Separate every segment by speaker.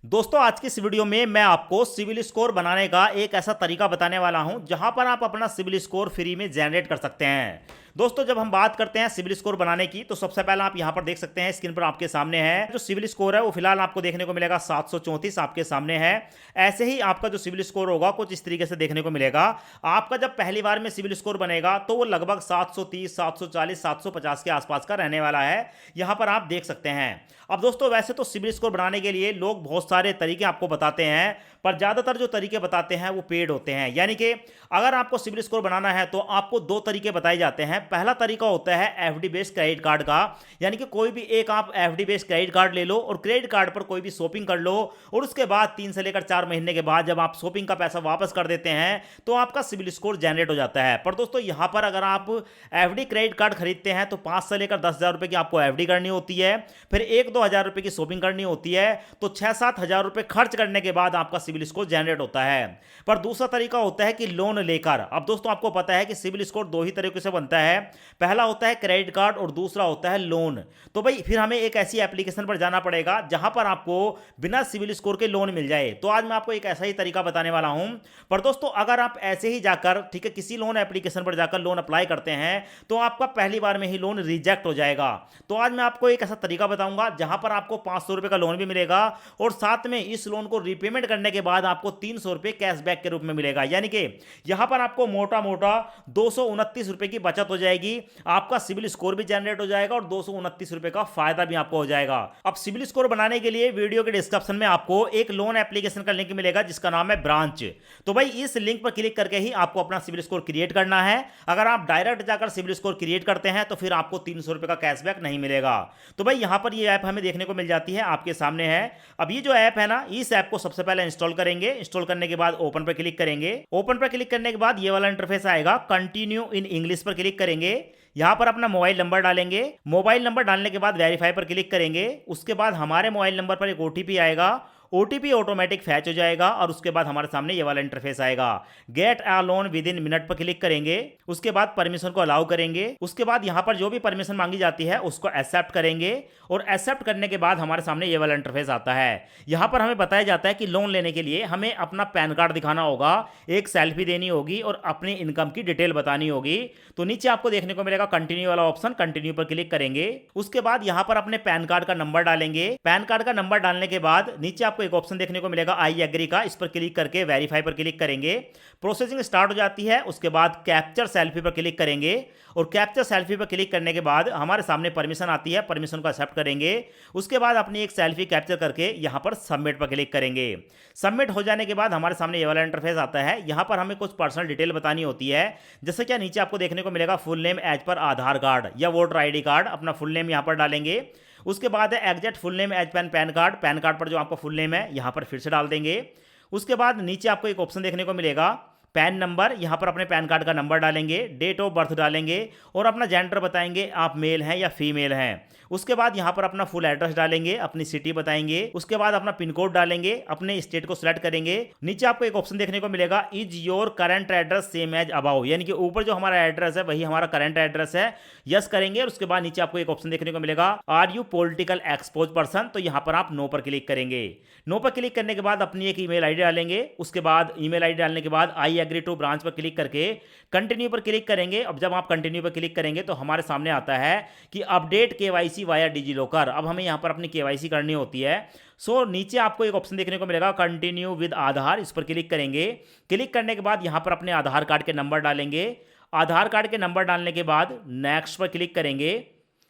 Speaker 1: दोस्तों आज की इस वीडियो में मैं आपको सिविल स्कोर बनाने का एक ऐसा तरीका बताने वाला हूं जहां पर आप अपना सिविल स्कोर फ्री में जनरेट कर सकते हैं। दोस्तों जब हम बात करते हैं सिविल स्कोर बनाने की तो सबसे पहले आप यहां पर देख सकते हैं, स्क्रीन पर आपके सामने है जो सिविल स्कोर है वो फिलहाल आपको देखने को मिलेगा 734 आपके सामने है। ऐसे ही आपका जो सिविल स्कोर होगा कुछ इस तरीके से देखने को मिलेगा। आपका जब पहली बार में सिविल स्कोर बनेगा तो वो लगभग 730, 740, 750 के आसपास का रहने वाला है, यहां पर आप देख सकते हैं। अब दोस्तों वैसे तो सिविल स्कोर बनाने के लिए लोग बहुत सारे तरीके आपको बताते हैं, पर ज्यादातर जो तरीके बताते हैं वो पेड होते हैं। यानी कि अगर आपको सिविल स्कोर बनाना है तो आपको दो तरीके बताए जाते हैं। पहला तरीका होता है एफडी बेस्ड क्रेडिट कार्ड का, यानी कि कोई भी एक आप एफडी बेस्ड क्रेडिट कार्ड ले लो और क्रेडिट कार्ड पर कोई भी शॉपिंग कर लो और उसके बाद 3 से लेकर 4 महीने के बाद जब आप शॉपिंग का पैसा वापस कर देते हैं तो आपका सिविल स्कोर जनरेट हो जाता है। पर दोस्तों यहां पर अगर आप एफडी क्रेडिट कार्ड खरीदते हैं तो 5 से लेकर 10,000 रुपए की आपको एफडी करनी होती है, फिर 1-2 हज़ार रुपए की शॉपिंग करनी होती है, तो 6-7 हज़ार रुपए खर्च करने के बाद आपका सिविल स्कोर जनरेट होता है। पर दूसरा तरीका होता है कि लोन लेकर। अब दोस्तों आपको पता है कि सिविल स्कोर दो ही तरीके से बनता है, पहला होता है क्रेडिट कार्ड और दूसरा होता है लोन। तो भाई फिर हमें एक ऐसी एप्लीकेशन पर जाना पड़ेगा जहां पर आपको बिना सिविल स्कोर के लोन मिल जाए। तो आज मैं आपको एक ऐसा ही तरीका बताने वाला हूं। पर दोस्तों अगर आप ऐसे ही जाकर ठीक है किसी लोन एप्लीकेशन पर जाकर लोन अप्लाई करते हैं तो आपका पहली बार में ही लोन रिजेक्ट हो जाएगा। तो आज मैं आपको एक ऐसा तरीका बताऊंगा जहां पर आपको 500 रुपए का लोन भी मिलेगा और साथ में इस लोन को रीपेमेंट करने के बाद आपको 300 रुपए कैशबैक के रूप में मिलेगा। यानी कि यहां पर आपको मोटा मोटा 229 रुपए की बचत हो जाएगी, आपका सिविल स्कोर भी जनरेट हो जाएगा और 229 रुपए का फायदा भी आपको हो जाएगा। अब सिविल स्कोर बनाने के लिए वीडियो के डिस्क्रिप्शन में आपको एक लोन एप्लीकेशन का लिंक मिलेगा जिसका नाम है ब्रांच। तो भाई इस लिंक पर क्लिक करके ही आपको अपना सिविल स्कोर क्रिएट करना है। अगर आप डायरेक्ट जाकर सिविल स्कोर क्रिएट करते हैं तो फिर आपको 300 रुपए का कैशबैक नहीं मिलेगा। तो भाई यहां पर ये ऐप हमें देखने को मिल जाती है, आपके सामने है। अब ये जो ऐप है ना, इस ऐप को सबसे पहले इंस्टॉल करेंगे। इंस्टॉल करने के बाद ओपन पर क्लिक करेंगे। ओपन पर क्लिक करने के बाद ये वाला इंटरफेस आएगा, कंटिन्यू इन इंग्लिश पर क्लिक करेंगे। यहां पर अपना मोबाइल नंबर डालेंगे। मोबाइल नंबर डालने के बाद वेरीफाई पर क्लिक करेंगे। उसके बाद हमारे मोबाइल नंबर पर एक ओटीपी आएगा, ओटीपी ऑटोमेटिक फैच हो जाएगा और उसके बाद हमारे सामने ये वाला इंटरफेस आएगा। Get a loan with in minute पर क्लिक करेंगे। उसके बाद परमिशन को अलाउ करेंगे। उसके बाद यहां पर जो भी परमिशन मांगी जाती है उसको एक्सेप्ट करेंगे और एक्सेप्ट करने के बाद हमारे सामने ये वाला इंटरफेस आता है। यहां पर हमें बताया जाता है कि लोन लेने के लिए हमें अपना पैन कार्ड दिखाना होगा, एक सेल्फी देनी होगी और अपनी इनकम की डिटेल बतानी होगी। तो नीचे आपको देखने को मिलेगा कंटिन्यू वाला ऑप्शन, कंटिन्यू पर क्लिक करेंगे। उसके बाद यहां पर अपने पैन कार्ड का नंबर डालेंगे। पैन कार्ड का नंबर डालने के बाद नीचे आपको एक ऑप्शन देखने को मिलेगा आई एग्री का, इस पर क्लिक करके वेरीफाई पर क्लिक करेंगे। प्रोसेसिंग स्टार्ट हो जाती है। उसके बाद कैप्चर सेल्फी पर क्लिक करेंगे और कैप्चर सेल्फी पर क्लिक करने के बाद हमारे सामने परमिशन आती है, परमिशन को एक्सेप्ट करेंगे। उसके बाद अपनी एक सेल्फी कैप्चर करके यहां पर सबमिट पर क्लिक करेंगे। सबमिट हो जाने के बाद हमारे सामने ये वाला इंटरफेस आता है। यहां पर हमें कुछ पर्सनल डिटेल बतानी होती है, जैसे क्या नीचे आपको देखने को मिलेगा फुल नेम एज पर आधार कार्ड या वोटर आईडी कार्ड। अपना फुल नेम यहां पर डालेंगे। उसके बाद है exact full name as PAN card. PAN card पर जो आपका फुल नेम है यहां पर फिर से डाल देंगे। उसके बाद नीचे आपको एक ऑप्शन देखने को मिलेगा पैन नंबर। यहां पर अपने पैन कार्ड का नंबर डालेंगे, डेट ऑफ बर्थ डालेंगे और अपना जेंडर बताएंगे, आप मेल हैं या फीमेल हैं। उसके बाद यहां पर अपना फुल एड्रेस डालेंगे, अपनी सिटी बताएंगे। उसके बाद अपना पिन कोड डालेंगे, अपने स्टेट को सिलेक्ट करेंगे। नीचे आपको एक ऑप्शन देखने को मिलेगा is your current address same as above, यानी कि ऊपर जो हमारा एड्रेस है वही हमारा करंट एड्रेस है, यस करेंगे। और उसके बाद नीचे आपको एक ऑप्शन देखने को मिलेगा are you political exposed person, तो यहां पर आप नो पर क्लिक करेंगे। नो पर क्लिक करने के बाद अपनी एक ईमेल आईडी डालेंगे। उसके बाद ईमेल आईडी डालने के बाद आई एग्री टू ब्रांच पर क्लिक करके कंटिन्यू पर क्लिक करेंगे। अब जब आप कंटिन्यू पर क्लिक करेंगे तो हमारे सामने आता है कि update KYC via digi locker. अब हमें यहां पर अपनी केवाईसी करनी होती है। सो नीचे आपको एक ऑप्शन देखने को मिलेगा कंटिन्यू विद आधार, इस पर क्लिक करेंगे। क्लिक करने के बाद यहां पर अपने आधार कार्ड के नंबर डालेंगे। आधार कार्ड के नंबर डालने के बाद नेक्स्ट पर क्लिक करेंगे।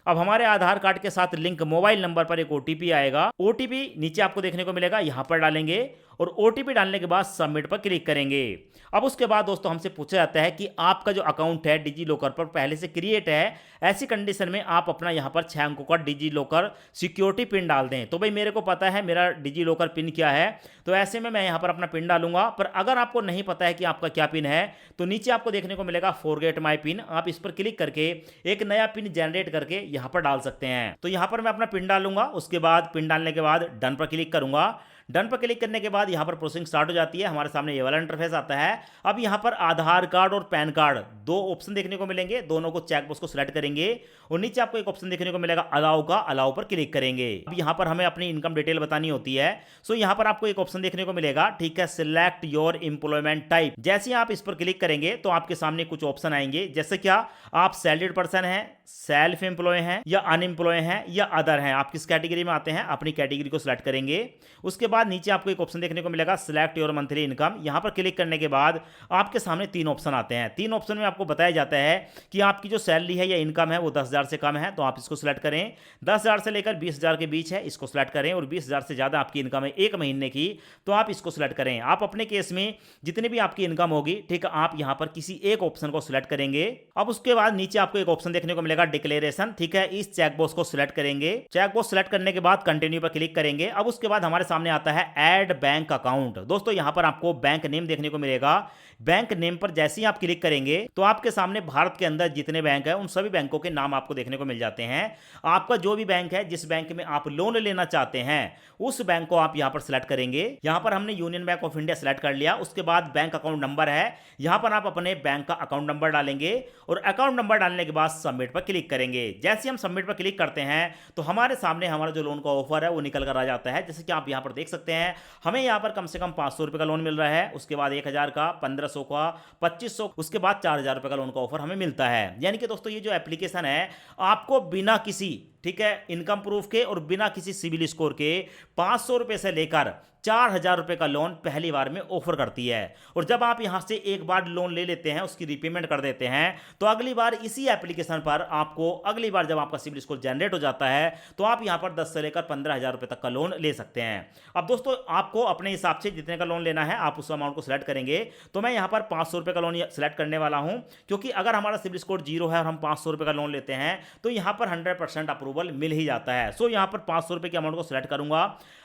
Speaker 1: अब हमारे आधार कार्ड के साथ लिंक मोबाइल नंबर पर एक ओटीपी आएगा। ओटीपी नीचे आपको देखने को मिलेगा, यहां पर डालेंगे और ओटीपी डालने के बाद सबमिट पर क्लिक करेंगे। अब उसके बाद दोस्तों हमसे पूछा जाता है कि आपका जो अकाउंट है डिजी लॉकर पर पहले से क्रिएट है, ऐसी कंडीशन में आप अपना यहां पर 6 अंकों का डिजी लॉकर सिक्योरिटी पिन डाल दें। तो भाई मेरे को पता है मेरा डिजी लॉकर पिन क्या है, तो ऐसे में मैं यहां पर अपना पिन डालूंगा। पर अगर आपको नहीं पता है कि आपका क्या पिन है तो नीचे आपको देखने को मिलेगा फॉरगेट माई पिन, आप इस पर क्लिक करके एक नया पिन जनरेट करके यहां पर डाल सकते हैं। तो यहां पर मैं अपना पिन डालूंगा। उसके बाद पिन डालने के बाद डन पर क्लिक करूंगा। डन पर क्लिक करने के बाद यहाँ पर प्रोसेसिंग स्टार्ट हो जाती है। हमारे सामने ये वाला इंटरफेस आता है। अब यहाँ पर आधार कार्ड और पैन कार्ड दो ऑप्शन देखने को मिलेंगे, दोनों को चेकबॉक्स को सिलेक्ट करेंगे और नीचे आपको एक ऑप्शन देखने को मिलेगा अलाउ का, अलाउ पर क्लिक करेंगे। अब यहाँ पर हमें अपनी इनकम डिटेल बतानी होती है। सो यहाँ पर आपको एक ऑप्शन देखने को मिलेगा, ठीक है, सिलेक्ट योर एम्प्लॉयमेंट टाइप। जैसे ही आप इस पर क्लिक करेंगे तो आपके सामने कुछ ऑप्शन आएंगे, जैसे क्या आप सैलरीड पर्सन हैं, सेल्फ एम्प्लॉय हैं या अनएम्प्लॉय हैं या अदर हैं, आप किस कैटेगरी में आते हैं, अपनी कैटेगरी को सिलेक्ट करेंगे। उसके बाद नीचे आपको एक ऑप्शन देखने को मिलेगा सिलेक्ट योर मंथली इनकम। यहां पर क्लिक करने के बाद आपके सामने तीन ऑप्शन आते हैं। तीन ऑप्शन में आपको बताया जाता है कि आपकी जो सैलरी है या इनकम है वो 10,000 से कम है तो आप इसको सिलेक्ट करें, 10,000 से लेकर 20,000 के बीच है इसको सिलेक्ट करें, और 20,000 से ज़्यादा आपकी इनकम है एक महीने की तो आप इसको सिलेक्ट करें। आप अपने केस में जितनी भी आपकी इनकम होगी, ठीक है, आप यहां पर किसी एक ऑप्शन को सिलेक्ट करेंगे। अब उसके बाद नीचे आपको एक ऑप्शन देखने को मिलेगा डिक्लेरेशन, ठीक है, इस चेकबॉक्स को सिलेक्ट करेंगे। चेकबॉक्स सिलेक्ट करने के बाद कंटिन्यू पर क्लिक करेंगे। अब उसके बाद हमारे सामने आता है ऐड बैंक अकाउंट। दोस्तों यहां पर आपको बैंक नेम देखने को मिलेगा। बैंक नेम पर जैसे ही आप क्लिक करेंगे तो आपके सामने भारत के अंदर जितने बैंक है उन सभी बैंकों के नाम आपको देखने को मिल जाते हैं। आपका जो भी बैंक है, जिस बैंक में आप लोन लेना चाहते हैं उस बैंक को आप यहां पर सिलेक्ट करेंगे। यहां पर हमने union bank of India select कर लिया। उसके बाद बैंक अकाउंट नंबर है, यहां पर आप अपने बैंक का अकाउंट नंबर डालेंगे और अकाउंट नंबर डालने के बाद सबमिट पर क्लिक करेंगे। जैसे हम सबमिट पर क्लिक करते हैं तो हमारे सामने हमारा जो लोन का ऑफर है वो निकल कर आ जाता है। जैसे कि आप यहां पर देख सकते हैं, हमें यहां पर कम से कम 500 रुपए का लोन मिल रहा है, उसके बाद 1,000 का, 1,500 का, 2,500, उसके बाद 4,000 रुपए का लोन का ऑफर हमें मिलता है। यानी कि दोस्तों ये जो एप्लीकेशन है आपको बिना किसी, ठीक है, इनकम प्रूफ के और बिना किसी सिविल स्कोर के 500 रुपए से लेकर 4,000 रुपए का लोन पहली बार में ऑफर करती है। और जब आप यहां से एक बार लोन ले लेते हैं, उसकी रीपेमेंट कर देते हैं, तो अगली बार इसी एप्लीकेशन पर आपको अगली बार जब आपका सिविल स्कोर जनरेट हो जाता है तो आप यहां पर 10 से लेकर 15,000 रुपए तक का लोन ले सकते हैं। अब दोस्तों आपको अपने हिसाब से जितने का लोन लेना है आप उस अमाउंट को सिलेक्ट करेंगे। तो मैं यहां पर 500 रुपए का लोन सिलेक्ट करने वाला हूं, क्योंकि अगर हमारा सिविल स्कोर 0 है और हम 500 रुपए का लोन लेते हैं तो यहां पर 100% अप्रूवल मिल ही जाता है। सो यहां पर 500 रुपए के अमाउंट को सिलेक्ट करूंगा।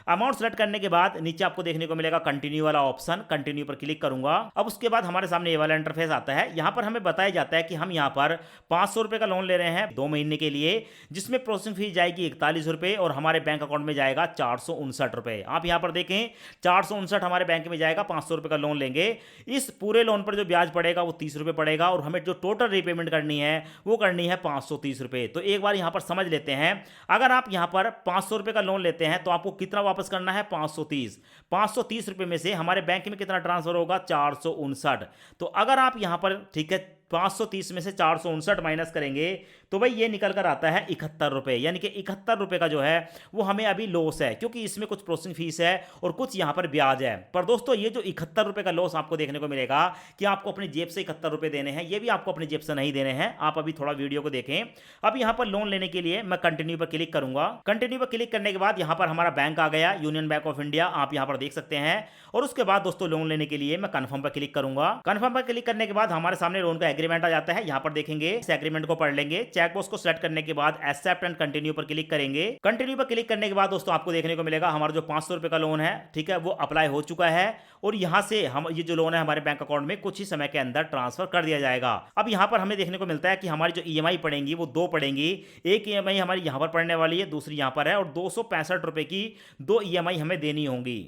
Speaker 1: अमाउंट सेलेक्ट करने के बाद नीचे आपको देखने को मिलेगा कंटिन्यू वाला ऑप्शन, कंटिन्यू पर क्लिक करूंगा। अब उसके बाद हमारे सामने ये वाला इंटरफेस आता है। यहां पर हमें बताया जाता है कि हम यहां पर 500 रुपए का लोन ले रहे हैं 2 महीने के लिए, जिसमें प्रोसेसिंग फीस जाएगी 41 रुपए और हमारे बैंक अकाउंट में जाएगा 459 रुपए। आप यहां पर देखें 459 हमारे बैंक में जाएगा, 500 रुपए का लोन लेंगे। इस पूरे लोन पर जो ब्याज पड़ेगा वो 30 रुपए पड़ेगा और हमें जो टोटल रीपेमेंट करनी है वो करनी है 530 रुपए। तो एक बार यहां पर समझ लेते हैं, अगर आप यहां पर 500 रुपए का लोन लेते हैं तो आपको कितना वापस करना है, 530 रुपए में से हमारे बैंक में कितना ट्रांसफर होगा, 459। तो अगर आप यहां पर, ठीक है, 530 में से 459 माइनस करेंगे तो भाई ये निकल कर आता है 71 रुपए। यानी कि 71 रुपए का जो है वो हमें अभी लॉस है, क्योंकि इसमें कुछ प्रोसेसिंग फीस है और कुछ यहां पर ब्याज है। पर दोस्तों ये जो 71 रुपए का लॉस आपको देखने को मिलेगा कि आपको अपनी जेब से 71 रुपए देने हैं, ये भी आपको अपनी जेब से नहीं देने हैं। आप अभी थोड़ा वीडियो को देखें। अब यहां पर लोन लेने के लिए मैं कंटिन्यू पर क्लिक करूंगा। कंटिन्यू पर क्लिक करने के बाद यहां पर हमारा बैंक आ गया, यूनियन बैंक ऑफ इंडिया, आप यहां पर देख सकते हैं। और उसके बाद दोस्तों लोन लेने के लिए मैं कंफर्म पर क्लिक करूंगा। कंफर्म पर क्लिक करने के बाद हमारे सामने लोन का एग्रीमेंट आ जाता है। यहां पर देखेंगे, इस एग्रीमेंट को पढ़ लेंगे। चेकबॉक्स को सिलेक्ट करने के बाद एक्सेप्ट एंड कंटिन्यू पर क्लिक करेंगे। कंटिन्यू पर क्लिक करने के बाद दोस्तों आपको देखने को मिलेगा हमारा जो 500 रुपए का लोन है, ठीक है, वो अप्लाई हो चुका है और यहां से हम ये जो लोन है हमारे बैंक अकाउंट में कुछ ही समय के अंदर ट्रांसफर कर दिया जाएगा। अब यहां पर हमें देखने को मिलता है कि हमारी जो ईएमआई पड़ेंगी वो 2 पड़ेंगी। एक ईएमआई हमारी यहां पर पड़ने वाली है, दूसरी यहां पर है, और 265 रुपए की 2 ईएमआई हमें देनी होंगी।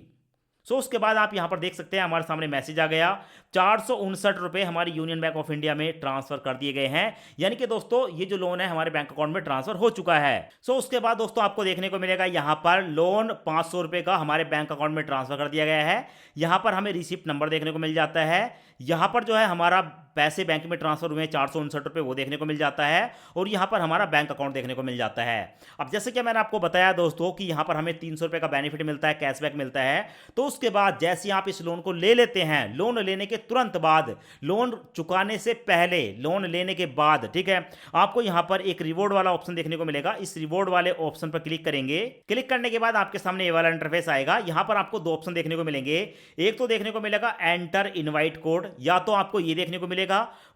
Speaker 1: सो उसके बाद आप यहां पर देख सकते हैं हमारे सामने मैसेज आ गया, 459 रुपए हमारी यूनियन बैंक ऑफ इंडिया में ट्रांसफर कर दिए गए हैं। यानी कि दोस्तों ये जो लोन है हमारे बैंक अकाउंट में ट्रांसफर हो चुका है। सो उसके बाद दोस्तों आपको देखने को मिलेगा यहां पर लोन 500 रुपए का हमारे बैंक अकाउंट में ट्रांसफर कर दिया गया है। यहां पर हमें रिसिप्ट नंबर देखने को मिल जाता है। यहां पर जो है हमारा पैसे बैंक में ट्रांसफर हुए 459 रुपए वो देखने को मिल जाता है और यहां पर हमारा बैंक अकाउंट देखने को मिल जाता है। अब जैसे कि मैंने आपको बताया दोस्तों कि यहां पर हमें 300 रुपए का बेनिफिट मिलता है, कैशबैक मिलता है। तो उसके बाद जैसे आप इस लोन को ले लेते हैं, लोन लेने के तुरंत बाद, लोन चुकाने से पहले, लोन लेने के बाद, ठीक है, आपको यहां पर एक रिवॉर्ड वाला ऑप्शन देखने को मिलेगा। इस रिवॉर्ड वाले ऑप्शन पर क्लिक करेंगे। क्लिक करने के बाद आपके सामने ये वाला इंटरफेस आएगा। यहां पर आपको 2 ऑप्शन देखने को मिलेंगे। एक तो देखने को मिलेगा एंटर इनवाइट कोड, या तो आपको ये देखने को मिलेगा,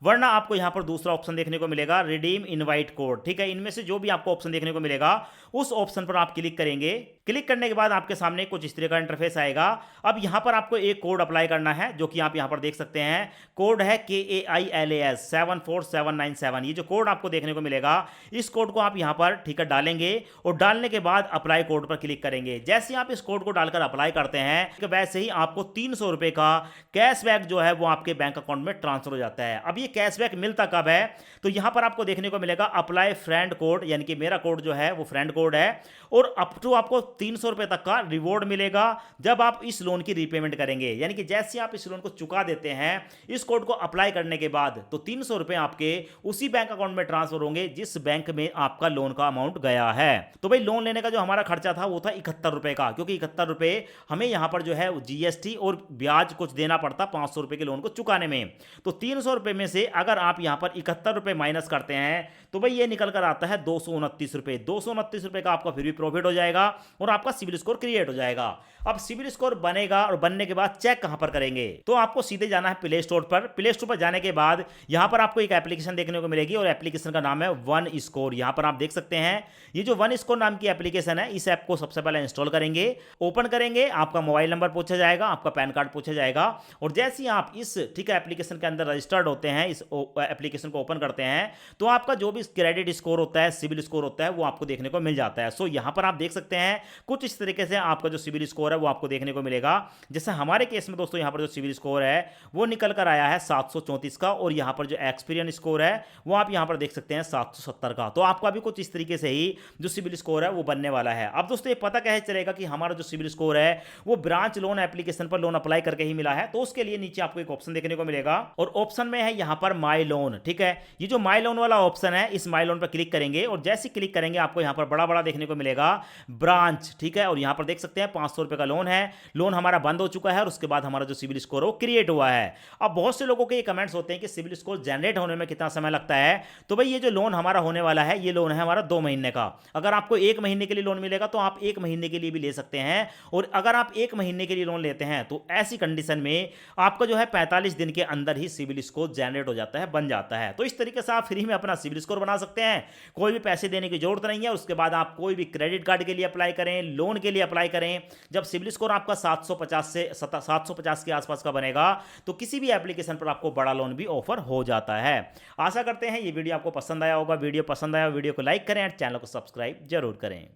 Speaker 1: वरना आपको यहां पर दूसरा ऑप्शन देखने को मिलेगा रिडीम इनवाइट कोड। ठीक है, इनमें से जो भी आपको ऑप्शन देखने को मिलेगा उस ऑप्शन पर आप क्लिक करेंगे। क्लिक करने के बाद आपके सामने कुछ इस तरह का इंटरफेस आएगा। अब यहाँ पर आपको एक कोड अप्लाई करना है, जो कि आप यहाँ पर देख सकते हैं। कोड है KAILAS 74797। ये जो कोड आपको देखने को मिलेगा, इस कोड को आप यहाँ पर ठीक है डालेंगे और डालने के बाद अप्लाई कोड पर क्लिक करेंगे। जैसे ही आप इस कोड को डालकर अप्लाई करते हैं, वैसे ही आपको 300 रुपए का कैशबैक जो है वो आपके बैंक अकाउंट में ट्रांसफर हो जाता है। अब ये कैशबैक मिलता कब है, तो यहाँ पर आपको देखने को मिलेगा अप्लाई फ्रेंड कोड, यानी कि मेरा कोड जो है वो फ्रेंड कोड है, और अप टू आपको 300 रुपए तक का रिवॉर्ड मिलेगा जब आप इस लोन की रीपेमेंट करेंगे। यानी कि जैसे आप इस लोन को चुका देते हैं इस कोड को अप्लाई करने के बाद, तो 300 रुपए आपके उसी बैंक अकाउंट में ट्रांसफर होंगे जिस बैंक में आपका लोन का अमाउंट गया है। तो भाई लोन लेने का जो हमारा खर्चा था वो था 71 रुपए का, क्योंकि 71 रुपए हमें यहां पर जो है GST और ब्याज कुछ देना पड़ता 500 रुपए के लोन को चुकाने में। तो 300 रुपए में से अगर आप यहां पर 71 रुपए माइनस करते हैं तो भाई ये निकल कर आता है 229 रुपए। 229 रुपए का आपका फिर भी प्रॉफिट हो जाएगा और आपका सिविल स्कोर क्रिएट हो जाएगा। अब सिविल स्कोर बनेगा और बनने के बाद चेक कहां पर करेंगे, तो आपको सीधे जाना है प्ले स्टोर पर। प्ले स्टोर पर जाने के बाद यहां पर आपको एक एप्लीकेशन देखने को मिलेगी और एप्लीकेशन का नाम है वन स्कोर। यहां पर आप देख सकते हैं ये जो वन स्कोर नाम की एप्लीकेशन है, इस ऐप को सबसे पहले इंस्टॉल करेंगे, ओपन करेंगे, आपका मोबाइल नंबर पूछा जाएगा, आपका पैन कार्ड पूछा जाएगा, और जैसे ही आप इस ठीक है एप्लीकेशन के अंदर रजिस्टर्ड होते हैं, इस एप्लीकेशन को ओपन करते हैं, तो आपका जो भी क्रेडिट स्कोर होता है, सिविल स्कोर होता है, वो आपको देखने को मिल जाता है। सो यहां पर आप देख सकते हैं कुछ इस तरीके से आपका जो सिविल स्कोर है वो आपको देखने को मिलेगा। जैसे हमारे केस में दोस्तों यहां पर जो सिविल स्कोर है वो निकल कर आया है 734 का, और यहां पर जो एक्सपीरियंस स्कोर है वो आप यहां पर देख सकते हैं 770 का। तो आपका भी कुछ इस तरीके से ही जो सिविल स्कोर है वो बनने वाला है। अब दोस्तों ये पता कैसे चलेगा कि हमारा जो सिविल स्कोर है वो ब्रांच लोन एप्लीकेशन पर लोन अप्लाई करके ही मिला है, तो उसके लिए नीचे आपको एक ऑप्शन देखने को मिलेगा और ऑप्शन में है यहां पर माई लोन। ठीक है, ये जो माई लोन वाला ऑप्शन है, इस माई लोन पर क्लिक करेंगे और जैसे क्लिक करेंगे आपको यहां पर बड़ा बड़ा देखने को मिलेगा ब्रांच। ठीक है, और यहां पर देख सकते हैं 500 रुपए का लोन है, लोन हमारा बंद हो चुका है और उसके बाद हमारा जो सिविल स्कोर है वो क्रिएट हुआ है। अब बहुत से लोगों के ये कमेंट्स होते हैं कि सिविल स्कोर जनरेट होने में कितना समय लगता है, तो भाई ये जो लोन हमारा होने वाला है ये लोन है हमारा 2 महीने का। अगर आपको 1 महीने के लिए लोन मिलेगा तो आप 1 महीने के लिए भी ले सकते हैं, और अगर आप 1 महीने के लिए लोन लेते हैं तो ऐसी कंडीशन में आपका जो है 45 दिन के अंदर ही सिविल स्कोर जनरेट हो जाता है, बन जाता है। तो इस तरीके से आप फ्री में अपना सिविल स्कोर बना सकते हैं, कोई भी पैसे देने की जरूरत नहीं है। उसके बाद आप कोई भी क्रेडिट कार्ड के लिए अप्लाई करें, लोन के लिए अप्लाई करें, जब सिविल स्कोर आपका 750 के आसपास का बनेगा तो किसी भी एप्लीकेशन पर आपको बड़ा लोन भी ऑफर हो जाता है। आशा करते हैं ये वीडियो आपको पसंद आया होगा। वीडियो पसंद आया वीडियो को लाइक करें और चैनल को सब्सक्राइब जरूर करें।